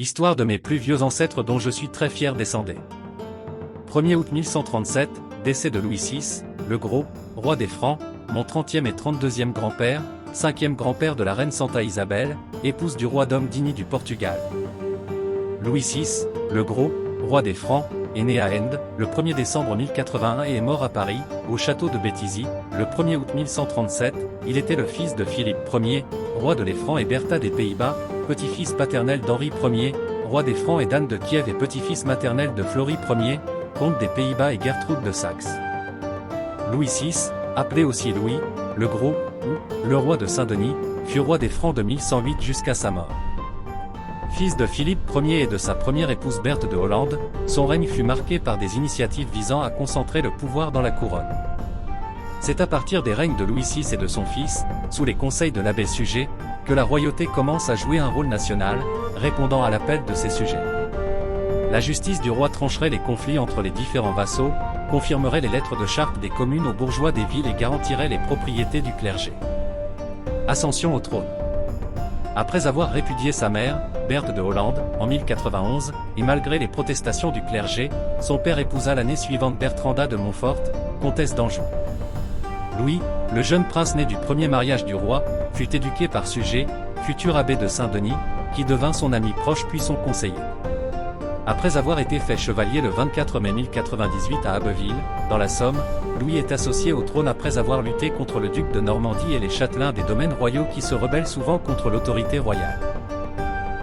Histoire de mes plus vieux ancêtres dont je suis très fier descendait. 1er août 1137, décès de Louis VI, le Gros, roi des Francs, mon 30e et 32e grand-père, 5e grand-père de la reine Santa Isabelle, épouse du roi Dom Dini du Portugal. Louis VI, le Gros, roi des Francs, est né à End, le 1er décembre 1081 et est mort à Paris, au château de Béthisy, le 1er août 1137. Il était le fils de Philippe Ier, roi de les Francs et Bertha des Pays-Bas, petit-fils paternel d'Henri Ier, roi des Francs et d'Anne de Kiev et petit-fils maternel de Floris Ier, comte des Pays-Bas et Gertrude de Saxe. Louis VI, appelé aussi Louis, le Gros, ou le roi de Saint-Denis, fut roi des Francs de 1108 jusqu'à sa mort. Fils de Philippe Ier et de sa première épouse Berthe de Hollande, son règne fut marqué par des initiatives visant à concentrer le pouvoir dans la couronne. C'est à partir des règnes de Louis VI et de son fils, sous les conseils de l'abbé Suger, que la royauté commence à jouer un rôle national, répondant à l'appel de ses sujets. La justice du roi trancherait les conflits entre les différents vassaux, confirmerait les lettres de charte des communes aux bourgeois des villes et garantirait les propriétés du clergé. Ascension au trône. Après avoir répudié sa mère, Berthe de Hollande, en 1091, et malgré les protestations du clergé, son père épousa l'année suivante Bertranda de Montfort, comtesse d'Anjou. Louis, le jeune prince né du premier mariage du roi, fut éduqué par Suger, futur abbé de Saint-Denis, qui devint son ami proche puis son conseiller. Après avoir été fait chevalier le 24 mai 1098 à Abbeville, dans la Somme, Louis est associé au trône après avoir lutté contre le duc de Normandie et les châtelains des domaines royaux qui se rebellent souvent contre l'autorité royale.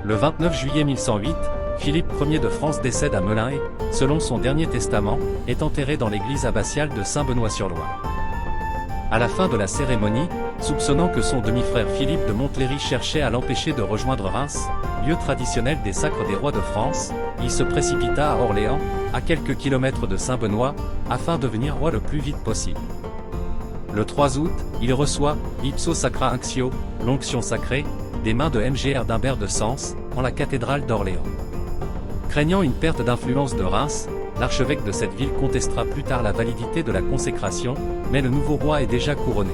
Le 29 juillet 1108, Philippe Ier de France décède à Melun et, selon son dernier testament, est enterré dans l'église abbatiale de Saint-Benoît-sur-Loire. À la fin de la cérémonie, soupçonnant que son demi-frère Philippe de Montlhéry cherchait à l'empêcher de rejoindre Reims, lieu traditionnel des sacres des rois de France, il se précipita à Orléans, à quelques kilomètres de Saint-Benoît, afin de devenir roi le plus vite possible. Le 3 août, il reçoit, ipso sacra actio, l'onction sacrée, des mains de Mgr d'Humbert de Sens, en la cathédrale d'Orléans. Craignant une perte d'influence de Reims, l'archevêque de cette ville contestera plus tard la validité de la consécration, mais le nouveau roi est déjà couronné.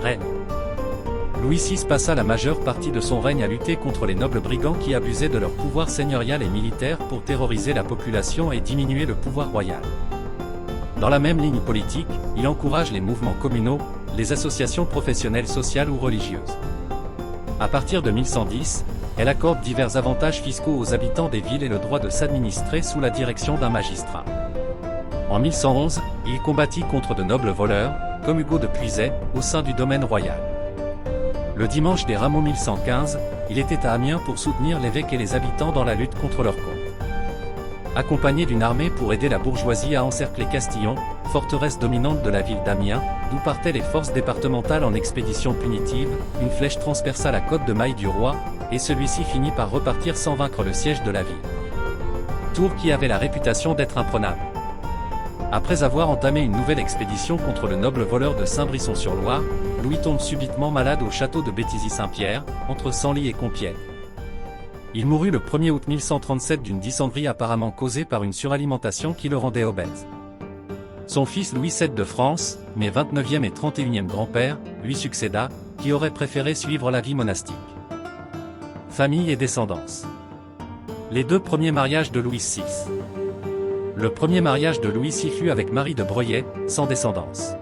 Règne. Louis VI passa la majeure partie de son règne à lutter contre les nobles brigands qui abusaient de leur pouvoir seigneurial et militaire pour terroriser la population et diminuer le pouvoir royal. Dans la même ligne politique, il encourage les mouvements communaux, les associations professionnelles sociales ou religieuses. À partir de 1110, elle accorde divers avantages fiscaux aux habitants des villes et le droit de s'administrer sous la direction d'un magistrat. En 1111, il combattit contre de nobles voleurs, comme Hugo de Puiset, au sein du domaine royal. Le dimanche des Rameaux 1115, il était à Amiens pour soutenir l'évêque et les habitants dans la lutte contre leur compte. Accompagné d'une armée pour aider la bourgeoisie à encercler Castillon, forteresse dominante de la ville d'Amiens, d'où partaient les forces départementales en expédition punitive, une flèche transperça la côte de maille du roi, et celui-ci finit par repartir sans vaincre le siège de la ville. Tours qui avait la réputation d'être imprenable. Après avoir entamé une nouvelle expédition contre le noble voleur de Saint-Brisson-sur-Loire, Louis tombe subitement malade au château de Béthisy-Saint-Pierre, entre Senlis et Compiègne. Il mourut le 1er août 1137 d'une dysenterie apparemment causée par une suralimentation qui le rendait obèse. Son fils Louis VII de France, mais 29e et 31e grand-père, lui succéda, qui aurait préféré suivre la vie monastique. Famille et descendance. Les deux premiers mariages de Louis VI. Le premier mariage de Louis VI fut avec Marie de Breuillet, sans descendance.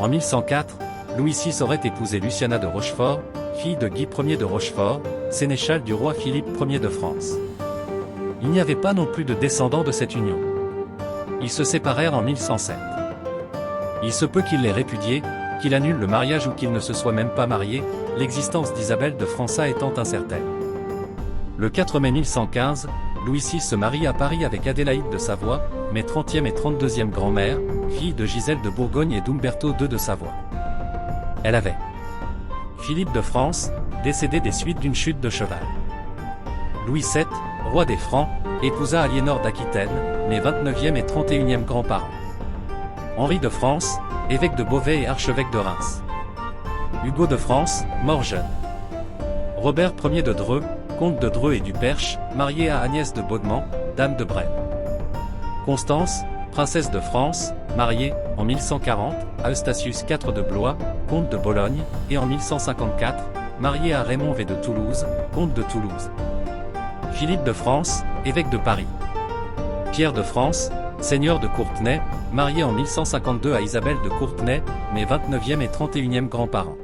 En 1104, Louis VI aurait épousé Luciana de Rochefort, fille de Guy Ier de Rochefort, sénéchal du roi Philippe Ier de France. Il n'y avait pas non plus de descendants de cette union. Ils se séparèrent en 1107. Il se peut qu'il l'ait répudié, qu'il annule le mariage ou qu'il ne se soit même pas marié, l'existence d'Isabelle de França étant incertaine. Le 4 mai 1115, Louis VI se marie à Paris avec Adélaïde de Savoie, mais 30e et 32e grand-mère, fille de Gisèle de Bourgogne et d'Umberto II de Savoie. Elle avait Philippe de France, décédé des suites d'une chute de cheval. Louis VII, roi des Francs, épousa Aliénor d'Aquitaine, mais 29e et 31e grands-parents. Henri de France, évêque de Beauvais et archevêque de Reims. Hugo de France, mort jeune. Robert Ier de Dreux, comte de Dreux et du Perche, marié à Agnès de Baudement, dame de Brême. Constance, princesse de France, mariée, en 1140, à Eustachius IV de Blois, comte de Bologne, et en 1154, mariée à Raymond V de Toulouse, comte de Toulouse. Philippe de France, évêque de Paris. Pierre de France, seigneur de Courtenay, marié en 1152 à Isabelle de Courtenay, mais 29e et 31e grands-parents.